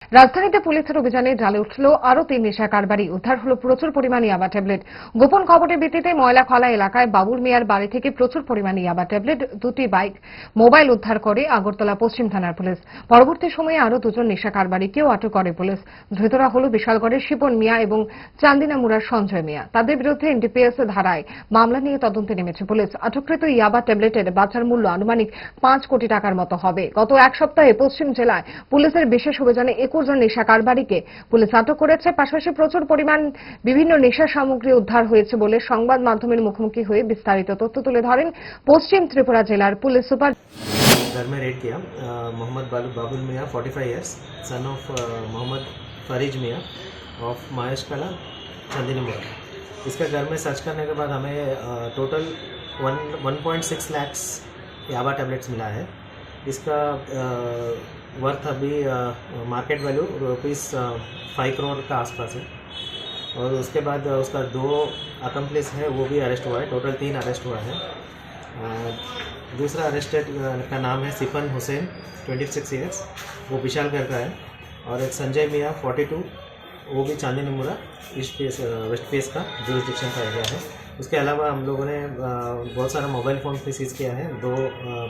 রাজধানীতে পুলিশের অভিযানে জ্বালে উঠল আরো 3 নেশা কারবারি। উদ্ধার হলো প্রচুর পরিমাণে ইয়াবা ট্যাবলেট। গোপন খবরের ভিত্তিতে ময়লাখলা এলাকায় বাবুল মিয়ার বাড়ি থেকে প্রচুর পরিমাণে ইয়াবা ট্যাবলেট, 2টি বাইক, মোবাইল উদ্ধার করে আগরতলা পশ্চিম থানার পুলিশ। পরবর্তী সময়ে আরো 2জন নেশা কারবারিকেও আটক করে পুলিশ। ধৃতরা হল বিশালগড়ের শিপন মিয়া এবং চান্দিনামুড়ার সঞ্জয় মিয়া। তাদের বিরুদ্ধে এনডিপিএস ধারায় মামলা নিয়ে তদন্তে নেমেছে পুলিশ। আটককৃত ইয়াবা ট্যাবলেটের বাজার মূল্য আনুমানিক 5 কোটি টাকার মতো হবে। গত এক সপ্তাহে পশ্চিম জেলায় পুলিশের বিশেষ অভিযানে 21 জন নেশা কারবারিকে পুলিশ আটক করেছে। পাশাপাশি প্রচুর পরিমাণ বিভিন্ন নেশা সামগ্রী উদ্ধার হয়েছে বলে সংবাদ মাধ্যমের মুখোমুখি হয়ে বিস্তারিত তথ্য তুলে ধরেন পশ্চিম ত্রিপুরা জেলার পুলিশ সুপার। घर में रेड किया मोहम्मद बाबुल मियाँ 45 ईयर्स सन ऑफ मोहम्मद फरीज मियाँ ऑफ मायश कला चंदनी मुरा। इसका घर में सर्च करने के बाद हमें टोटल 1.6 लैक्स याबा टैबलेट्स मिला है। इसका वर्थ अभी मार्केट वैल्यू ₹5 करोड़ का आसपास है। और उसके बाद उसका 2 अकम्प्लिस है, वो भी अरेस्ट हुआ है। टोटल 3 अरेस्ट हुआ है। दूसरा अरेस्टेड का नाम है सिफन हुसैन 26 ईयर्स, वो विशालगढ़ का है। और एक संजय मियाँ 42, वो भी चांदनी मुरा वेस्ट फेस का जुरिस्डिक्शन का एरिया है। उसके अलावा हम लोगों ने बहुत सारा मोबाइल फ़ोन भी सीज़ किया है, 2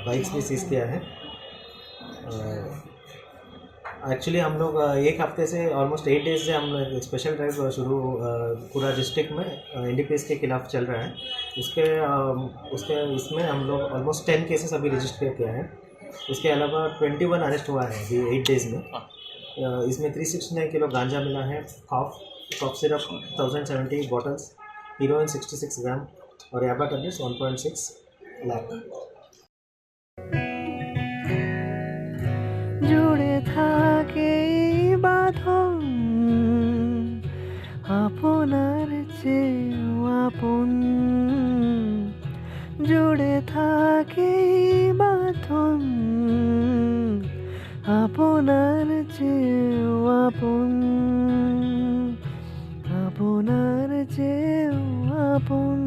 बाइक्स भी सीज़ किया है। एक्चुअली हम लोग एक हफ्ते से ऑलमोस्ट 8 डेज से हम लोग स्पेशल ड्राइव शुरू पूरा डिस्ट्रिक्ट में एनडीपीएस के खिलाफ चल रहा है। उसके इसमें हम लोग ऑलमोस्ट 10 केसेस अभी रजिस्टर किया है। इसके अलावा 21 अरेस्ट हुआ है अभी 8 डेज में। इसमें 369 किलो गांजा मिला है, कॉफ सिरप 1070 बॉटल्स, हीरोइन 66 ग्राम और याबा टैबलेट्स 1.6 लाख। জুড়ে থাকে বাঁধন আপনার চেয়েও আপন, জুড়ে থাকে বাঁধন আপনার চেয়েও আপন, আপনার চেয়েও আপন।